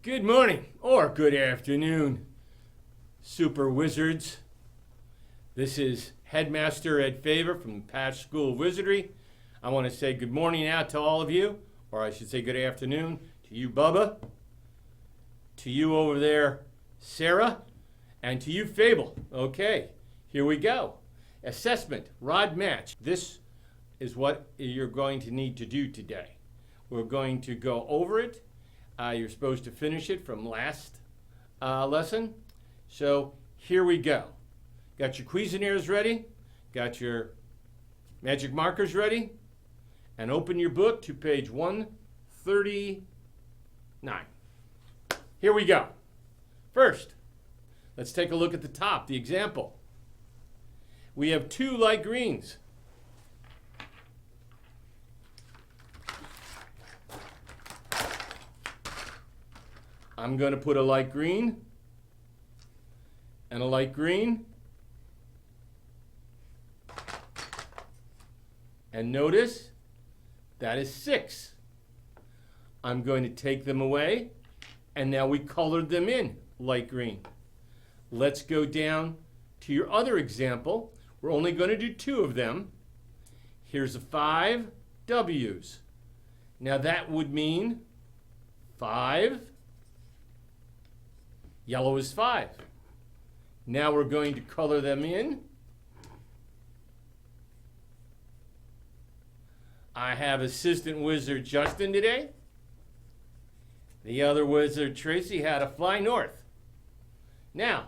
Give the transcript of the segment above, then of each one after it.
Good morning or good afternoon, super wizards. This is Headmaster Ed Favor from the Patch School of Wizardry. I want to say good morning out to all of you, or I should say good afternoon to you, Bubba, to you over there, Sarah, and to you, Fable. Okay, here we go. Assessment, rod match. This is what you're going to need to do today. We're going to go over it. You're supposed to finish it from last lesson. So here we go. Got your Cuisinairs ready? Got your magic markers ready? And open your book to page 139. Here we go. First, let's take a look at the top, the example. We have two light greens. I'm going to put a light green and a light green. And notice that is 6. I'm going to take them away, and now we colored them in light green. Let's go down to your other example. We're only going to do 2 of them. Here's a 5 W's. Now that would mean 5. Yellow is 5. Now we're going to color them in. I have assistant wizard Justin today. The other wizard Tracy had to fly north. Now,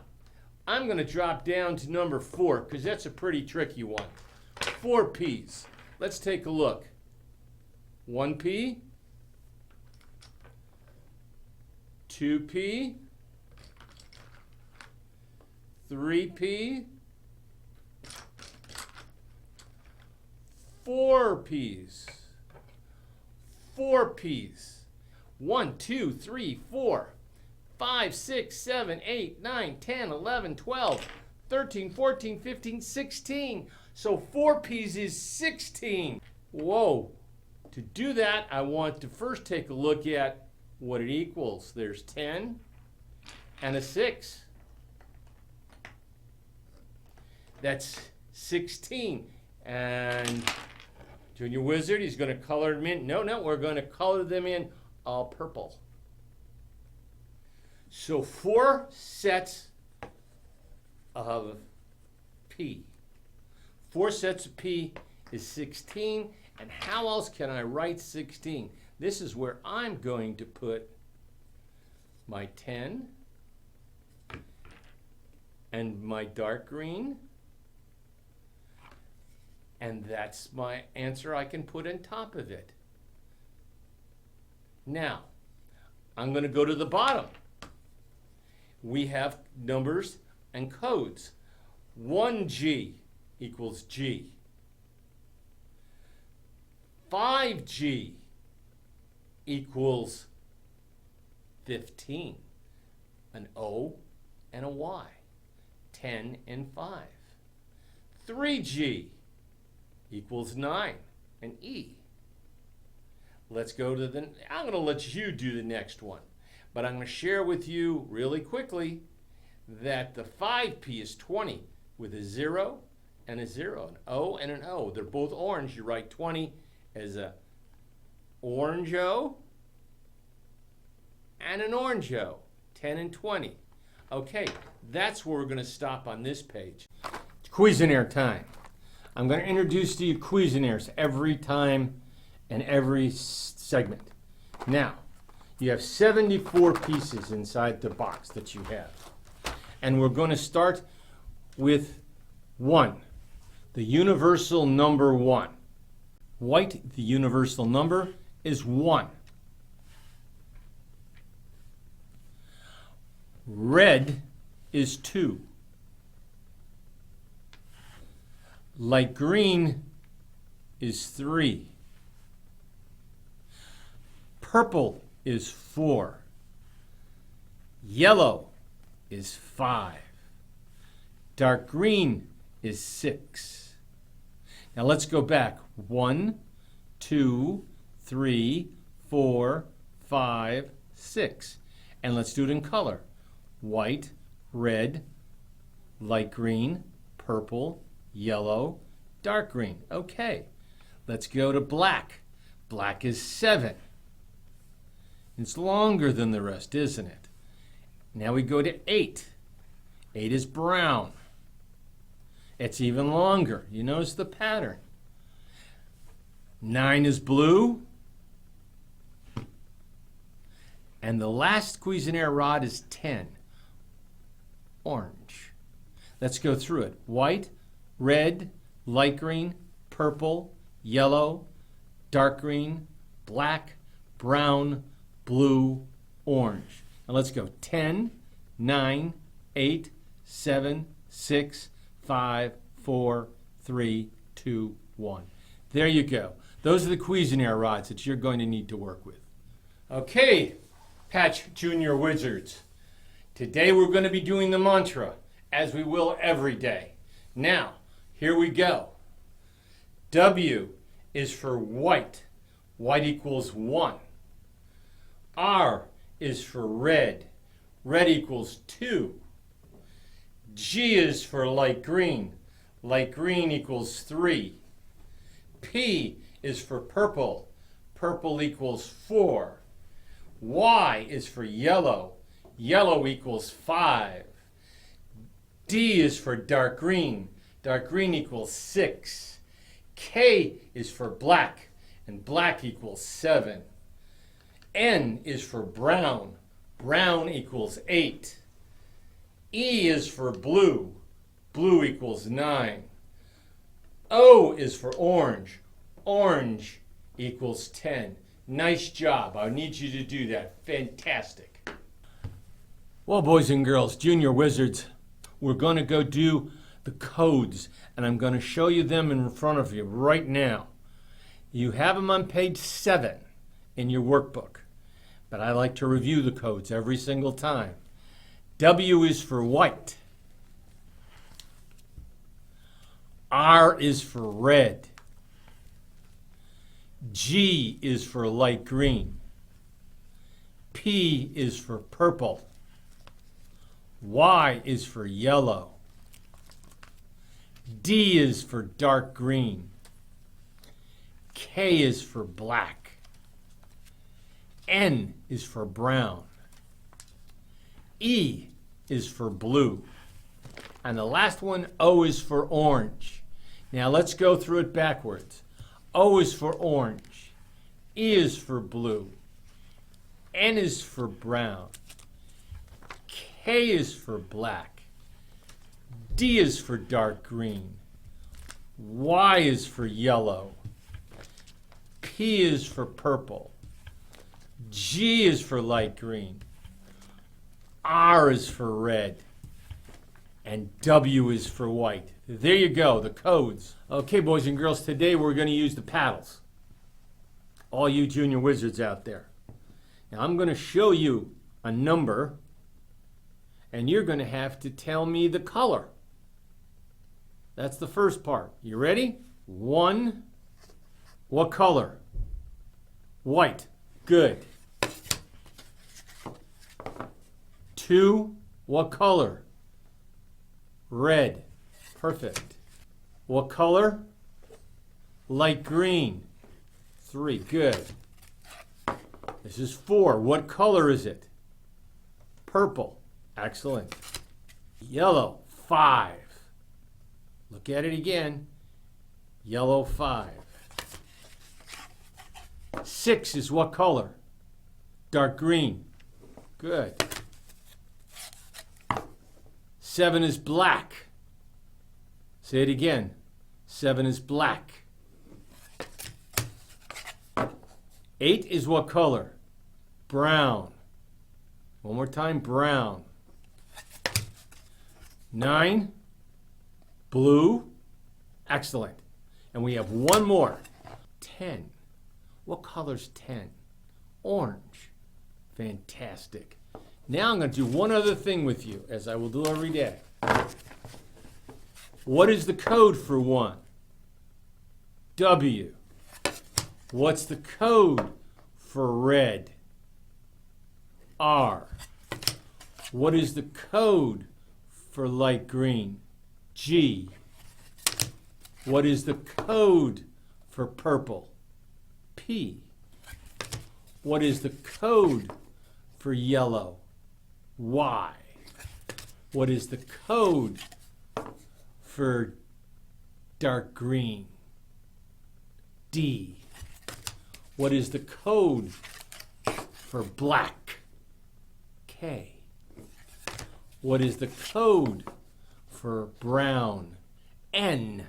I'm going to drop down to number 4 because that's a pretty tricky one. 4 P's. Let's take a look. 1 P, 2 P, 3 P, 4 P's, 4 P's, 1, 2, 3, 4, 5, 6, 7, 8, 9, 10, 11, 12, 13, 14, 15, 16. So 4 P's is 16. Whoa. To do that, I want to first take a look at what it equals. There's 10 and a 6. That's 16. And Junior Wizard, he's going to color them in. No, we're going to color them in all purple. So 4 sets of P. 4 sets of P is 16. And how else can I write 16? This is where I'm going to put my 10 and my dark green. And that's my answer I can put on top of it. Now, I'm going to go to the bottom. We have numbers and codes. 1G equals G. 5G equals 15. An O and a Y. 10 and 5. 3G equals 9, an E. Let's go to I'm going to let you do the next one. But I'm going to share with you really quickly that the 5P is 20 with a 0 and a 0, an O and an O. They're both orange. You write 20 as a orange O and an orange O, 10 and 20. Okay, that's where we're going to stop on this page. It's Cuisinaire time. I'm going to introduce to you Cuisinaires every time and every segment. Now, you have 74 pieces inside the box that you have. And we're going to start with 1, the universal number 1. White, the universal number, is 1. Red is 2. Light green is 3. Purple is 4. Yellow is 5. Dark green is 6. Now let's go back. 1, 2, 3, 4, 5, 6. And let's do it in color. White, red, light green, purple, yellow, dark green. Okay, let's go to black. Black is 7. It's longer than the rest, isn't it? Now we go to 8. 8 is brown. It's even longer. You notice the pattern. 9 is blue. And the last Cuisinart rod is 10. Orange. Let's go through it. White, red, light green, purple, yellow, dark green, black, brown, blue, orange. Now let's go 10, 9, 8, 7, 6, 5, 4, 3, 2, 1. There you go. Those are the Cuisinart rods that you're going to need to work with. Okay, Patch Junior Wizards. Today we're going to be doing the mantra, as we will every day. Now, here we go. W is for white. White equals 1. R is for red. Red equals 2. G is for light green. Light green equals 3. P is for purple. Purple equals 4. Y is for yellow. Yellow equals 5. D is for dark green. Dark green equals 6. K is for black, and black equals 7. N is for brown. Brown equals 8. E is for blue. Blue equals 9. O is for orange. Orange equals 10. Nice job. I need you to do that. Fantastic. Well, boys and girls, Junior Wizards, we're going to go do the codes, and I'm going to show you them in front of you right now. You have them on page 7 in your workbook, but I like to review the codes every single time. W is for white. R is for red. G is for light green. P is for purple. Y is for yellow. D is for dark green. K is for black. N is for brown. E is for blue. And the last one, O, is for orange. Now let's go through it backwards. O is for orange. E is for blue. N is for brown. K is for black. D is for dark green. Y is for yellow. P is for purple. G is for light green. R is for red. And W is for white. There you go, the codes. Okay, boys and girls, today we're going to use the paddles. All you Junior Wizards out there. Now I'm going to show you a number, and you're going to have to tell me the color. That's the first part. You ready? 1. What color? White. Good. 2. What color? Red. Perfect. What color? Light green. 3. Good. This is 4. What color is it? Purple. Excellent. Yellow. 5. Look at it again. Yellow. 5. 6 is what color? Dark green. Good. 7 is black. Say it again. 7 is black. 8 is what color? Brown. One more time, brown. 9, blue. Excellent. And we have one more. 10. What color's 10? Orange. Fantastic. Now I'm going to do one other thing with you, as I will do every day. What is the code for 1? W. What's the code for red? R. What is the code for light green? G. What is the code for purple? P. What is the code for yellow? Y. What is the code for dark green? D. What is the code for black? K. What is the code for brown? N.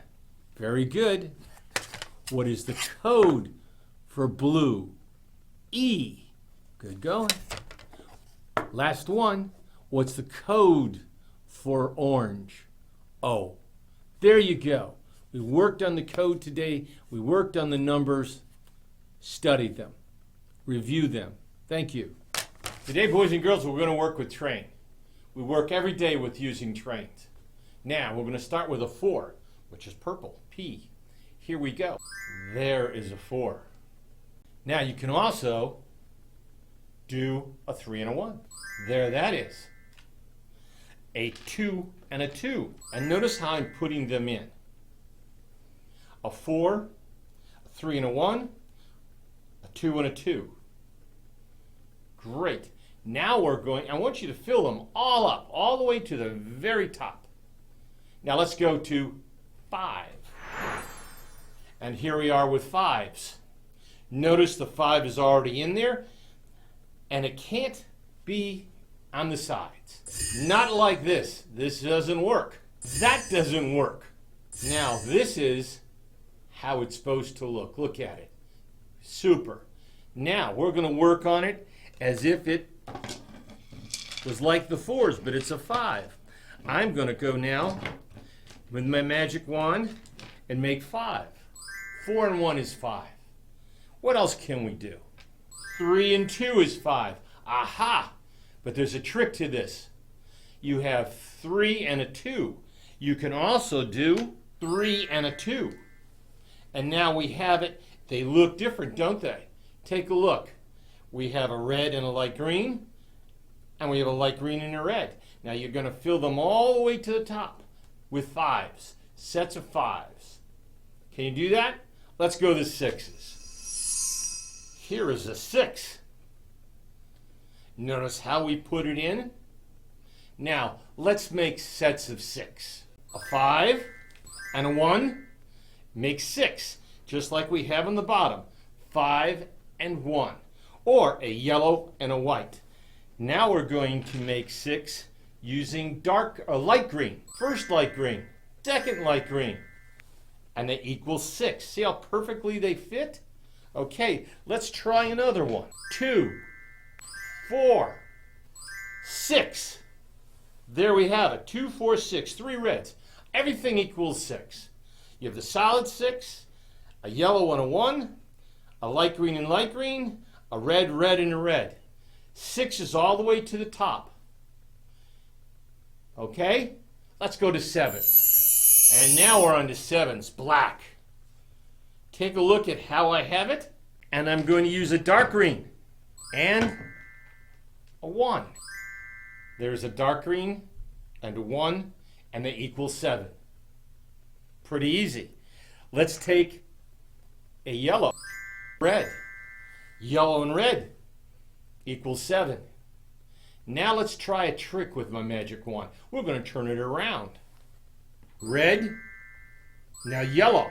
Very good. What is the code for blue? E. Good going. Last one. What's the code for orange? O. There you go. We worked on the code today. We worked on the numbers. Studied them. Reviewed them. Thank you. Today, boys and girls, we're going to work with train. We work every day with using trains. Now, we're going to start with a 4, which is purple, P. Here we go. There is a 4. Now, you can also do a 3 and a 1. There that is. A 2 and a 2. And notice how I'm putting them in. A 4, a 3 and a 1, a 2 and a 2. Great. Now I want you to fill them all up, all the way to the very top. Now let's go to 5. And here we are with 5s. Notice the 5 is already in there, and it can't be on the sides. Not like this. This doesn't work. That doesn't work. Now this is how it's supposed to look. Look at it. Super. Now we're going to work on it as if it was like the 4s, but it's a 5. I'm going to go now with my magic wand and make 5. 4 and 1 is 5. What else can we do? 3 and 2 is 5. Aha! But there's a trick to this. You have 3 and a 2. You can also do 3 and a 2. And now we have it. They look different, don't they? Take a look. We have a red and a light green, and we have a light green and a red. Now you're going to fill them all the way to the top with 5s, sets of 5s. Can you do that? Let's go to 6s. Here is a 6. Notice how we put it in. Now let's make sets of 6. A 5 and a 1 makes 6, just like we have on the bottom. 5 and 1. Or a yellow and a white. Now we're going to make 6 using light green. First light green, second light green, and they equal 6. See how perfectly they fit? Okay, let's try another one. 2, 4, 6. There we have it. 2, 4, 6. 3 reds. Everything equals 6. You have the solid 6, a yellow and a 1, a light green and light green, a red, red, and a red. 6 is all the way to the top. Okay? Let's go to 7s. And now we're on to 7s, black. Take a look at how I have it. And I'm going to use a dark green and a 1. There's a dark green and a 1, and they equal 7. Pretty easy. Let's take a yellow, red. Yellow and red equals 7. Now let's try a trick with my magic wand. We're going to turn it around. Red, now yellow.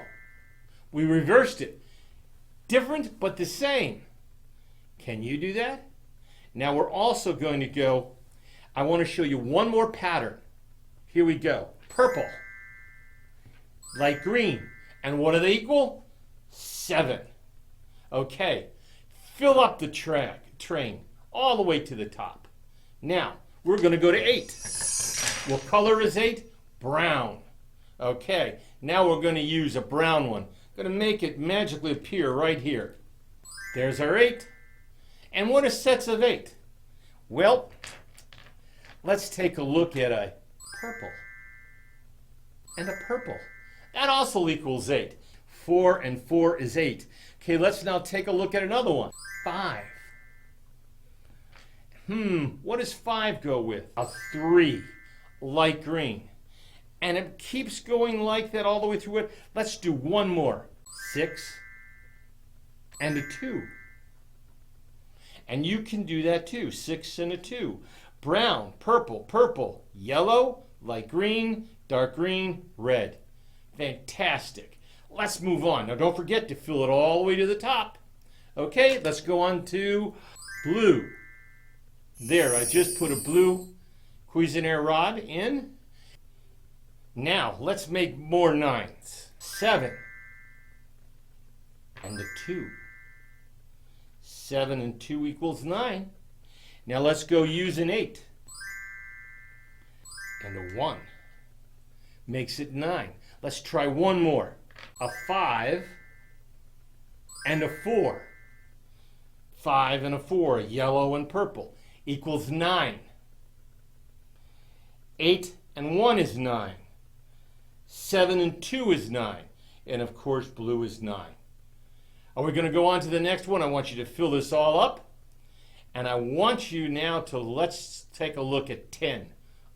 We reversed it. Different but the same. Can you do that? Now we're also going to go, I want to show you one more pattern. Here we go. Purple, light green. And what do they equal? 7. Okay. Fill up the train all the way to the top. Now, we're going to go to 8. What color is 8? Brown. Okay, now we're going to use a brown one. Going to make it magically appear right here. There's our 8. And what are sets of 8? Well, let's take a look at a purple and a purple. That also equals 8. 4 and 4 is 8. Okay, let's now take a look at another one. 5. What does 5 go with? A 3, light green. And it keeps going like that all the way through it. Let's do one more. 6 and a 2. And you can do that too. 6 and a 2. Brown, purple, purple, yellow, light green, dark green, red. Fantastic. Let's move on. Now don't forget to fill it all the way to the top. Okay, let's go on to blue. There, I just put a blue Cuisinart rod in. Now, let's make more 9s. 7 and a 2. 7 and 2 equals 9. Now let's go use an 8. And a 1 makes it 9. Let's try one more. A 5 and a 4. 5 and a 4, yellow and purple, equals 9. 8 and 1 is 9. 7 and 2 is 9. And of course, blue is 9. Are we going to go on to the next one? I want you to fill this all up. And I want you now to, let's take a look at 10.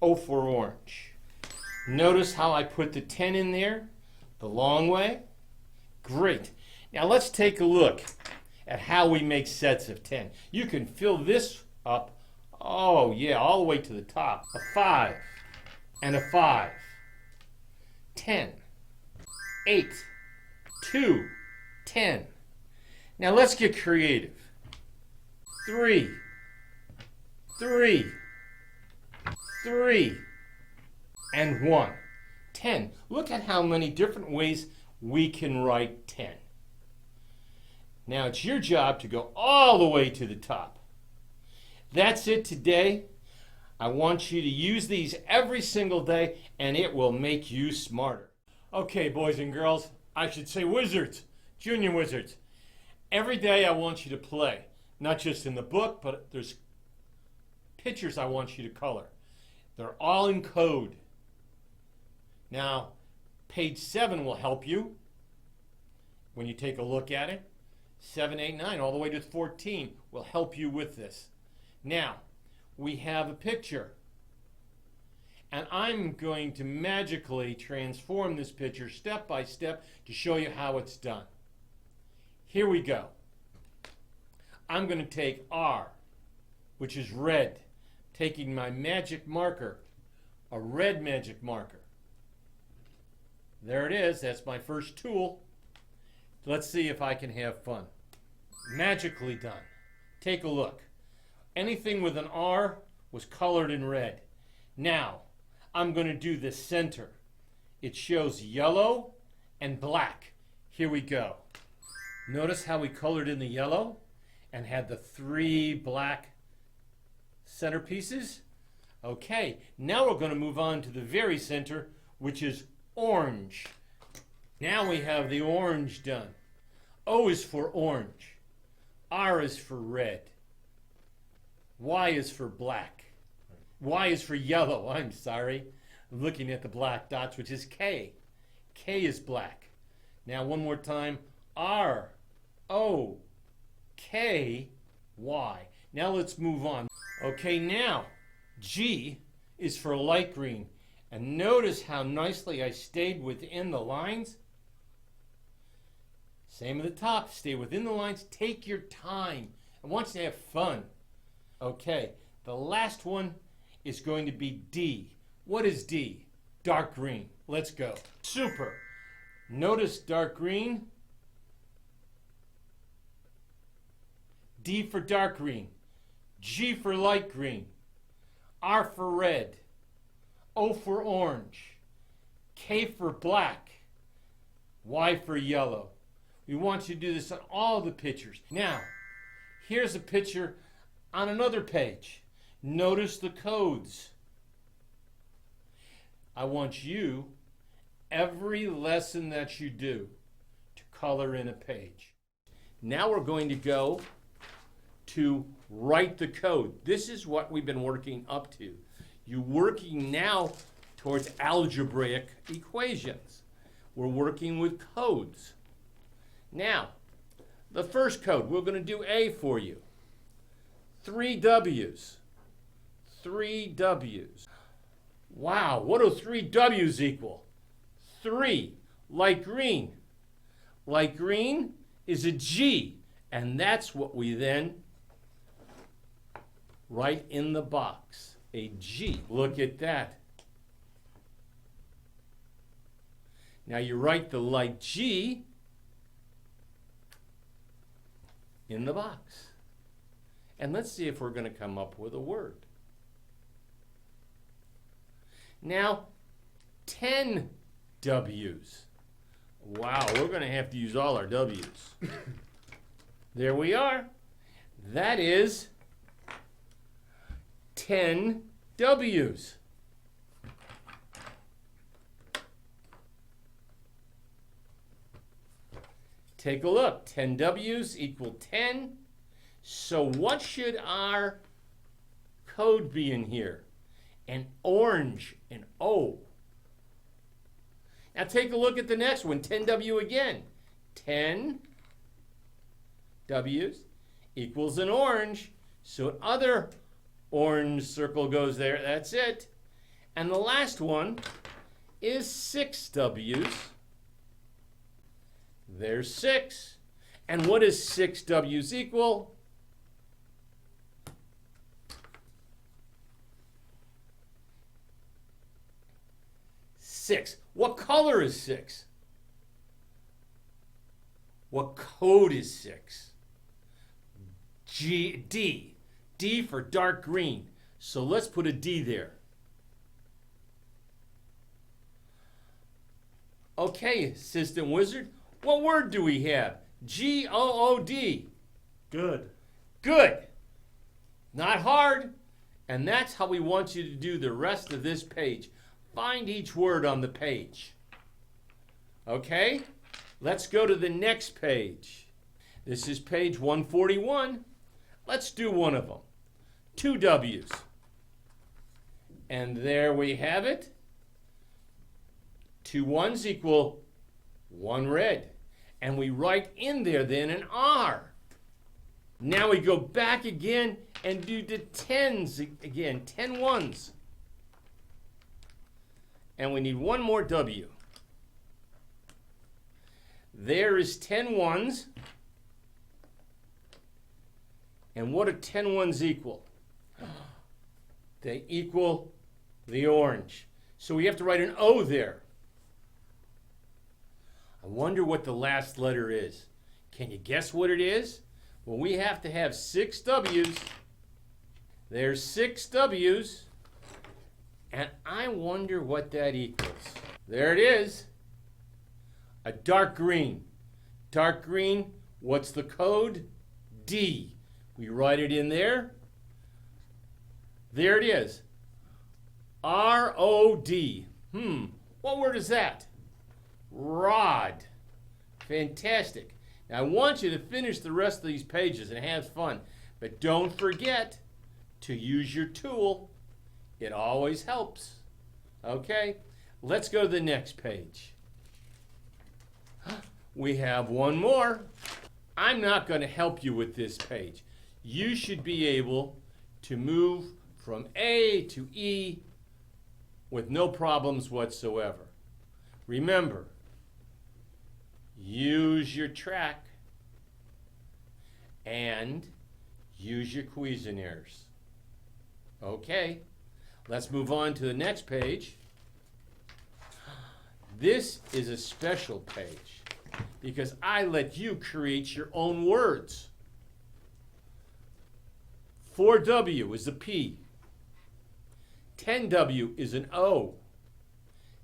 O for orange. Notice how I put the 10 in there? The long way? Great. Now let's take a look at how we make sets of 10. You can fill this up, oh yeah, all the way to the top. A 5 and a 5. 10. 8. 2. 10. Now let's get creative. 3. 3. 3. And 1. 10. Look at how many different ways we can write 10. Now it's your job to go all the way to the top. That's it today. I want you to use these every single day and it will make you smarter. Okay, boys and girls, I should say wizards, junior wizards. Every day I want you to play, not just in the book, but there's pictures I want you to color. They're all in code. Now, page 7 will help you when you take a look at it. 7, 8, 9, all the way to 14 will help you with this. Now, we have a picture. And I'm going to magically transform this picture step by step to show you how it's done. Here we go. I'm going to take R, which is red, taking my magic marker, a red magic marker. There it is. That's my first tool. Let's see if I can have fun. Magically done. Take a look. Anything with an R was colored in red. Now, I'm going to do the center. It shows yellow and black. Here we go. Notice how we colored in the yellow and had the 3 black centerpieces? Okay, now we're going to move on to the very center, which is orange. Now we have the orange done. O is for orange. R is for red. Y is for black. Y is for yellow, I'm sorry. I'm looking at the black dots, which is K. K is black. Now one more time. R, O, K, Y. Now let's move on. Okay, now G is for light green. And notice how nicely I stayed within the lines. Same at the top. Stay within the lines. Take your time. I want you to have fun. Okay, the last one is going to be D. What is D? Dark green. Let's go. Super. Notice dark green. D for dark green. G for light green. R for red. O for orange. K for black. Y for yellow. We want you to do this on all the pictures. Now, here's a picture on another page. Notice the codes. I want you, every lesson that you do, to color in a page. Now we're going to go to write the code. This is what we've been working up to. You're working now towards algebraic equations. We're working with codes. Now, the first code, we're going to do A for you. 3 W's. 3 W's. Wow, what do 3 W's equal? 3, light green. Light green is a G, and that's what we then write in the box, a G. Look at that. Now you write the light G in the box. And let's see if we're going to come up with a word. Now, 10 W's. Wow, we're going to have to use all our W's. There we are. That is 10 W's. Take a look. 10 W's equal 10. So what should our code be in here? An orange, an O. Now take a look at the next one, 10W again. 10 W's equals an orange. So another orange circle goes there. That's it. And the last one is 6 W's. There's 6. And what does 6 W's equal? 6. What color is 6? What code is 6? D. D for dark green. So let's put a D there. Okay, Assistant Wizard, what word do we have? G-O-O-D. Good. Good. Not hard. And that's how we want you to do the rest of this page. Find each word on the page. Okay? Let's go to the next page. This is page 141. Let's do one of them. 2 W's. And there we have it. 2 1s equal 1 red. And we write in there then an R. Now we go back again and do the 10s again. 10 1s. And we need one more W. There is 10 1s. And what do 10 1s equal? They equal the orange. So we have to write an O there. I wonder what the last letter is. Can you guess what it is? Well, we have to have 6 W's. There's 6 W's. And I wonder what that equals. There it is. A dark green. Dark green, what's the code? D. We write it in there. There it is. R-O-D. What word is that? Rod. Fantastic. Now I want you to finish the rest of these pages and have fun. But don't forget to use your tool. It always helps. Okay, let's go to the next page. We have one more. I'm not going to help you with this page. You should be able to move from A to E with no problems whatsoever. Remember, use your track and use your Cuisenaires. Okay. Let's move on to the next page. This is a special page because I let you create your own words. 4W is a P. 10W is an O.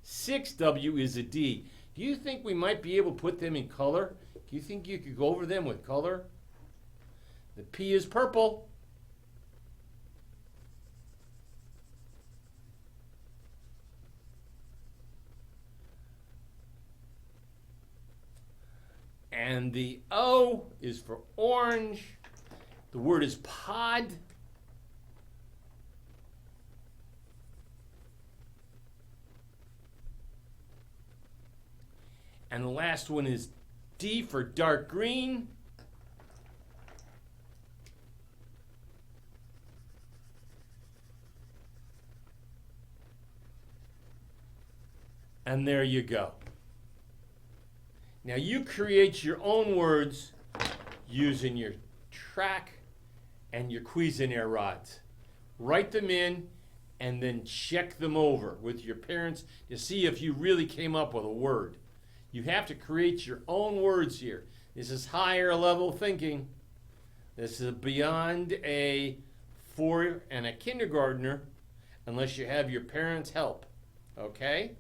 6W is a D. Do you think we might be able to put them in color? Do you think you could go over them with color? The P is purple. And the O is for orange. The word is pod. And the last one is D for dark green. And there you go. Now you create your own words using your track and your Cuisenaire rods. Write them in and then check them over with your parents to see if you really came up with a word. You have to create your own words here. This is higher level thinking. This is beyond a 4 and a kindergartner unless you have your parents' help. Okay?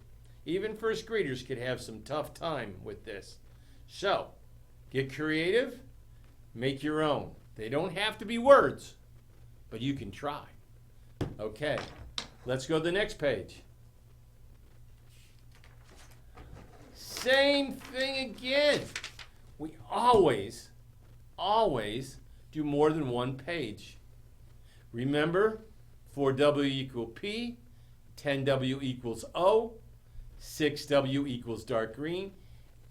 Even first graders could have some tough time with this. So, get creative, make your own. They don't have to be words, but you can try. Okay, let's go to the next page. Same thing again. We always do more than one page. Remember, 4W equals P, 10W equals O, 6W equals dark green,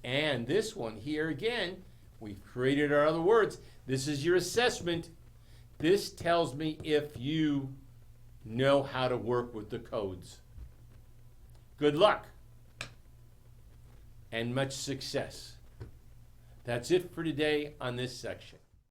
and this one here again, we've created our other words. This is your assessment. This tells me if you know how to work with the codes. Good luck and much success. That's it for today on this section.